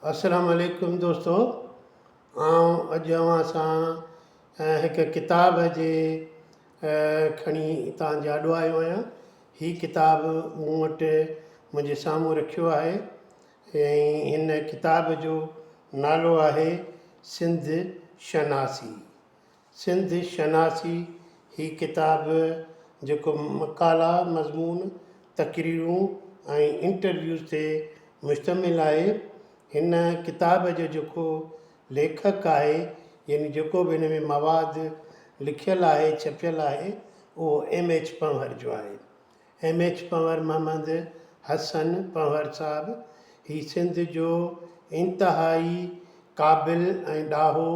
अस्सलाम वालेकुम दोस्तो। अॼु अव्हां सां हिकु किताब जे खणी तव्हांजे आॾो आयो आहियां। हीअ किताब मूं वटि मुंहिंजे साम्हूं रखियो आहे ऐं हिन किताब जो नालो आहे सिंध शनासी। सिंध शनासी ही किताब जेको मकाला मज़मून तक़रीरूं ऐं इंटरव्यूज़ ते मुश्तमिल आहे। हिन किताब जो जेको लेखक आहे यानी जेको बि हिन में मवादु लिखियलु आहे छपियलु आहे उहो M.H. पंवर जो आहे। M.H. पंवर मोहम्मद हसन पंवर साहिबु ही सिंध जो इंतिहाई क़ाबिल ऐं ॾाहो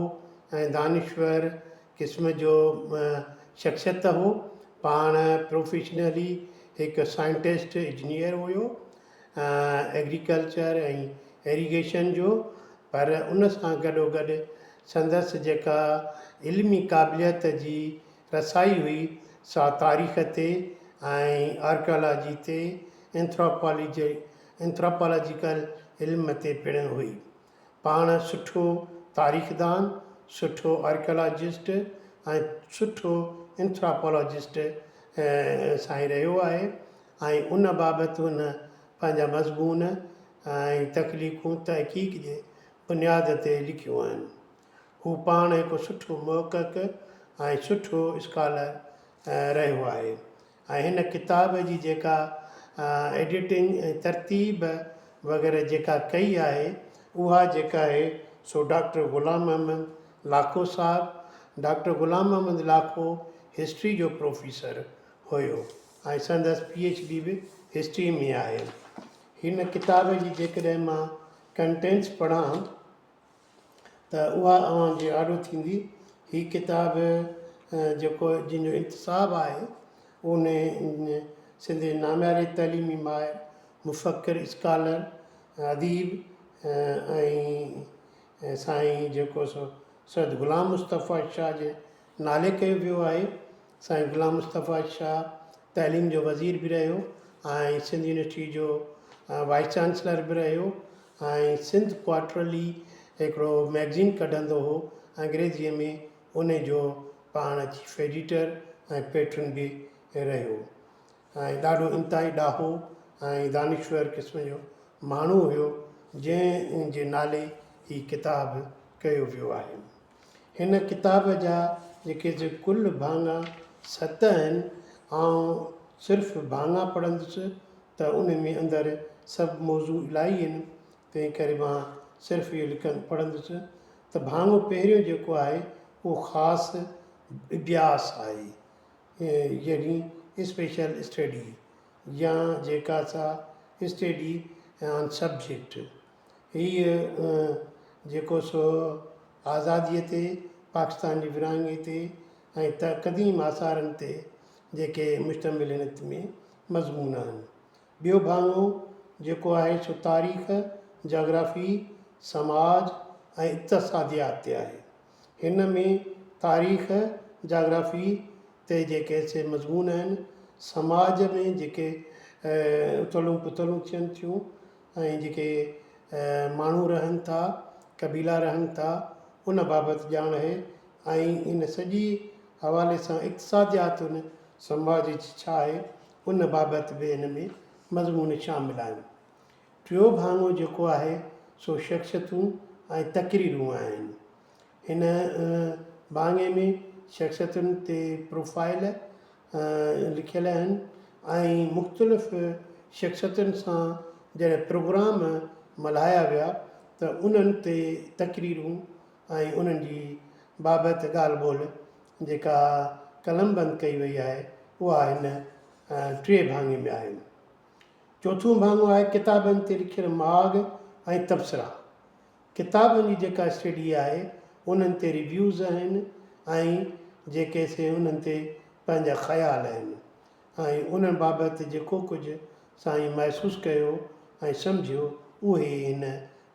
ऐं दानिश्वर क़िस्म जो शख़्सियत हो। पाण प्रोफेशनली हिकु साइंटिस्ट इंजीनियर हुयो एग्रीकल्चर ऐं एरीगेशन जो, पर उन सां गॾोगॾु संदसि जेका इल्मी क़ाबिलियत जी रसाई हुई सा तारीख़ ते ऐं आर्कियोलॉजी ते एंथ्रोपोलॉजिकल इल्म ते पिणु हुई। पाण सुठो तारीख़दान, सुठो आर्कियोलॉजिस्ट ऐं सुठो एंथ्रोपोलॉजिस्ट सां रहियो आहे ऐं उन बाबति हुन पंहिंजा मज़मून ऐं तकलीफ़ूं तहक़ीक़ जे बुनियाद ते लिखियूं आहिनि। हू पाण हिकु सुठो महक़क़ ऐं सुठो स्कॉलर रहियो आहे ऐं हिन किताब जी जेका एडिटिंग ऐं तरतीब वग़ैरह जेका कई आहे उहा जेका आहे सो डॉक्टर ग़ुलाम अहमद लाखो साहिबु। डॉक्टर ग़ुलाम अहमद लाखो हिस्ट्री जो प्रोफेसर हुयो ऐं संदसि PhD बि हिस्ट्री में आहे। हिन किताब जी जेकॾहिं मां कंटेंट्स पढ़ां त उहा अव्हांजे आॾो थींदी। हीअ किताब जेको जिन जो इंतिसाबु आहे उन सिंध नाम्यारे तइलीमी माहिर मुफ़क्किर स्कॉलर अदीब ऐं साईं जेको सो सैयद ग़ुलाम मुस्तफ़ा शाह जे नाले कयो वियो आहे। साईं ग़ुलाम मुस्तफ़ा शाह तइलीम जो वज़ीर बि रहियो ऐं सिंध यूनिवर्सिटी जो वाइस चांसलर बि रहियो ऐं सिंध क्वार्टरली हिकिड़ो मैगज़ीन कढंदो हो अंग्रेज़ीअ में, उन जो पाण चीफ एडिटर ऐं पेट्रन बि रहियो ऐं ॾाढो इंतिहाई ॾाहो ऐं दानिश्वर क़िस्म जो माण्हू हुयो जंहिंजे नाले ही किताब कयो वियो आहे। हिन किताब जा जेके कुल भाङा 7 आहिनि। ऐं सिर्फ़ु भाङा पढ़ंदुसि त उन में अंदरि सभु मौज़ू इलाही आहिनि, तंहिं करे मां सिर्फ़ु इहो पढ़ंदुसि त भाङो पहिरियों जेको आहे उहो ख़ासि अभ्यास आहे यानी स्पेशल स्टडी या जेका सा स्टडी ऑन सब्जेक्ट। हीअ जेको सो आज़ादीअ ते पाकिस्तान जी विरहाङे ते ऐं क़दीम आसारनि ते जेके मुश्तमिल हिन में मज़मून आहिनि। ॿियो भाङो जेको आहे सो तारीख़, जोग्राफ़ी, समाज ऐं इक़्तिसादियात ते आहे। हिन में तारीख़ जोग्राफ़ी ते जेके से मज़मून आहिनि, समाज में जेके उथलूं पुथलूं थियनि थियूं ऐं जेके माण्हू रहनि था, क़बीला रहनि था, उन बाबति ॼाण आहे ऐं इन सॼी हवाले सां इक़्तिसादियात उन समाज जी छा आहे उन बाबति बि हिन में मज़मून शामिल आहिनि। टियों भाङो जेको आहे सो शख़्सियतूं ऐं तक़रीरूं आहिनि। हिन भाङे में शख़्सियतुनि ते प्रोफाइल लिखियल आहिनि ऐं मुख़्तलिफ़ शख़्सियतुनि सां जॾहिं प्रोग्राम मल्हाया विया त उन्हनि ते तक़रीरूं ऐं उन्हनि जी बाबति ॻाल्हि ॿोल जेका कलमबंद कई वई आहे उहा हिन 3 भाङे में आहे। चोथों भाङो आहे किताबनि ते लिखियल माॻ ऐं तबसरा। किताबनि जी जेका स्टडी आहे उन्हनि ते रिव्यूज़ आहिनि ऐं जेके से उन्हनि ते पंहिंजा ख़्याल आहिनि ऐं उन्हनि बाबति जेको कुझु साईं महसूसु कयो ऐं सम्झियो उहे हिन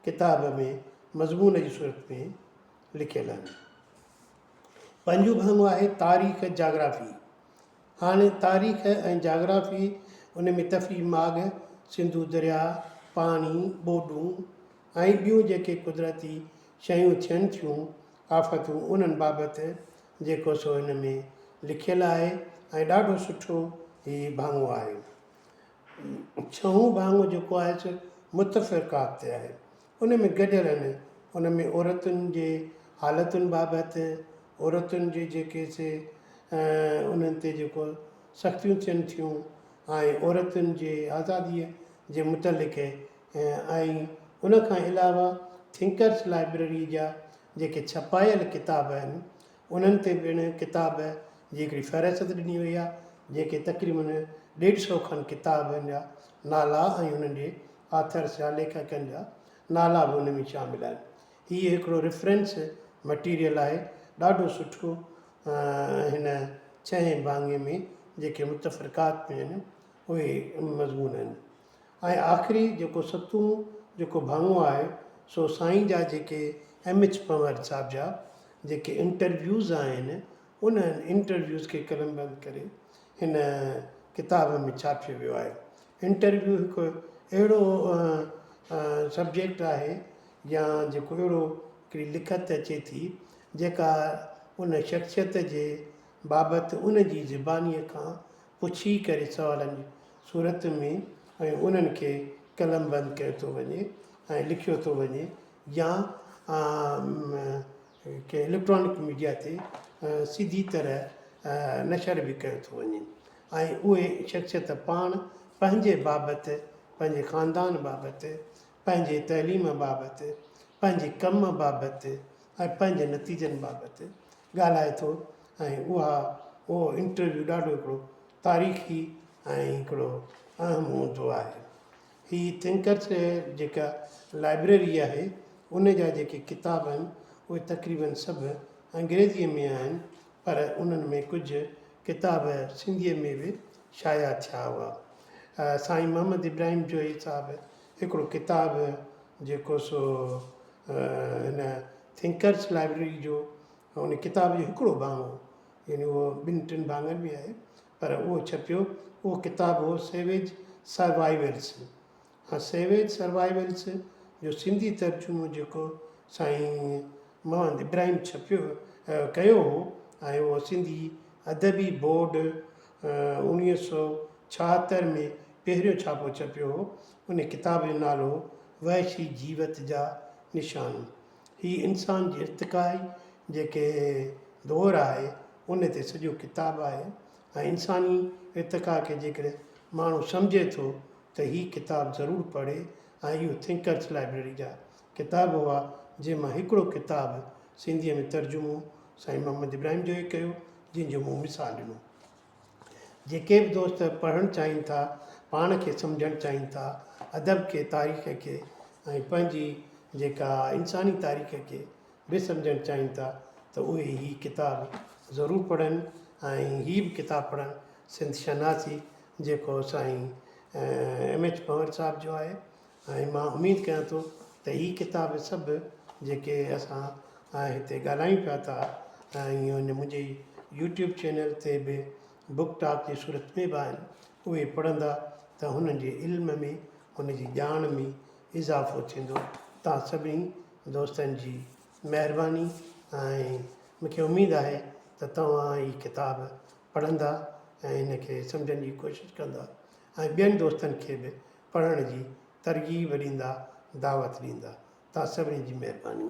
किताब में मज़मून जी सूरत में लिखियल आहिनि। 5 भाङो आहे तारीख़ जोग्राफ़ी। हाणे तारीख़ ऐं जोग्राफ़ी उन में तफ़ी माॻ, सिंधू दरिया, पाणी, ॿोॾूं ऐं ॿियूं जेके कुदरती शयूं थियनि थियूं आफ़तूं उन्हनि बाबति जेको सो हिन में लिखियलु आहे ऐं ॾाढो सुठो हीउ भाङो आहे। छहों भाङो जेको आहे सो मुतफ़िक़ात ते आहे, उन में गॾियल आहिनि, उन में औरतुनि जे हालतुनि बाबति, औरतुनि जे जेके से उन्हनि ते जेको सख़्तियूं थियनि थियूं ऐं औरतुनि जे आज़ादीअ जे मुतलिक़ ऐं उनखां अलावा थिंकर्स लाइब्रेरी जा जेके छपायल किताब आहिनि उन्हनि ते पिणु किताब जी हिकिड़ी फ़हिरिस्त ॾिनी वई आहे, जेके तक़रीबन 150 खनि किताबनि जा नाला ऐं उन्हनि जे ऑथर्स जा लेखकनि जा नाला बि उन में शामिल आहिनि। हीअ हिकिड़ो रेफरेंस मटीरियल आहे, ॾाढो सुठो हिन छहें भाङे में जेके मुतफ़िक़ात में आहिनि उहे मज़मून आहिनि। ऐं आख़िरी जेको सतों जेको भाङो आहे सो साईं जा जेके M.H. पंवर साहिब जा जेके इंटरव्यूज़ आहिनि उन इंटरव्यूज़ खे कलमबंद करे हिन किताब में छापियो वियो आहे। इंटरव्यू हिकु अहिड़ो सब्जेक्ट आहे या जेको अहिड़ो हिकिड़ी लिखत अचे थी जेका उन शख़्सियत जे बाबति उन जी ज़बानीअ खां पुछी करे सवालनि जी सूरत में ऐं उन्हनि खे कलमबंद कयो थो वञे ऐं लिखियो थो वञे या के इलेक्ट्रॉनिक मीडिया ते सीधी तरह नशर बि कयो थो वञे ऐं उहे शख़्सियत पाण पंहिंजे बाबति, पंहिंजे ख़ानदान बाबति, पंहिंजे तइलीम बाबति, पंहिंजे कम बाबति ऐं पंहिंजे नतीजनि बाबति ॻाल्हाए थो ऐं उहो इंटरव्यू ॾाढो हिकिड़ो तारीख़ी ऐं हिकिड़ो अहम हूंदो आहे। हीअ थिंकर्स जेका लाइब्रेरी आहे उन जा जेके किताब आहिनि उहे तक़रीबन सभु अंग्रेज़ीअ में आहिनि, पर उन्हनि में कुझु किताब सिंधीअ में बि शाया थिया हुआ। साईं मोहम्मद इब्राहिम जोई साहिबु हिकिड़ो किताबु जेको सो हिन थिंकर्स लाइब्रेरी जो उन किताब जो हिकिड़ो भाङो, यानी उहो 2-3 भाङनि में आहे, पर उहो छपियो, उहो किताबु हो सेवेज सर्वाइवल्स। सेवेज सर्वाइवल्स जो सिंधी तर्जुमो जेको साईं मोहम्मद इब्राहिम छपियो कयो हो ऐं उहो सिंधी अदबी बोर्ड 1976 में पहिरियों छापो छपियो हो। उन किताब जो नालो वहशी जीवत जा निशान। हीअ इंसान जी इर्तिक़ाई जेके दौर आहे उन ते सॼो किताबु आहे ऐं इंसानी इर्तिक़ा खे जेकॾहिं माण्हू सम्झे थो त हीअ किताबु ज़रूरु पढ़े ऐं इहो थिंकर्स लाइब्रेरी जा किताब हुआ जंहिंमां हिकिड़ो किताबु सिंधीअ में तर्जुमो साईं मोहम्मद इब्राहिम जो ई कयो, जंहिंजो मूं मिसाल ॾिनो। जेके बि दोस्त पढ़णु चाहिनि था, पाण खे सम्झणु चाहिनि था, अदब खे, तारीख़ खे ऐं पंहिंजी जेका इंसानी तारीख़ खे बि सम्झणु चाहिनि था त उहे हीअ किताबु ज़रूरु पढ़नि ऐं हीअ बि किताबु पढ़नि सिंध शनासी जेको साईं M.H. पंवर साहिब जो आहे। ऐं मां उमेदु कयां थो त हीअ किताब सभु जेके असां हिते ॻाल्हायूं पिया था ऐं हिन मुंहिंजे YouTube चैनल ते बि बुक टॉक जी सूरत में बि आहिनि, उहे पढ़ंदा त हुननि जे इल्म में, हुन जी ॼाण में इज़ाफ़ो थींदो। तव्हां सभिनी दोस्तनि जी महिरबानी ऐं मूंखे उमेदु आहे त तव्हां हीअ किताबु पढ़ंदा ऐं हिनखे सम्झण जी कोशिशि कंदा ऐं ॿियनि दोस्तनि खे बि पढ़ण जी तरग़ीब ॾींदा, दावत ॾींदा। तव्हां सभिनी जी महिरबानी।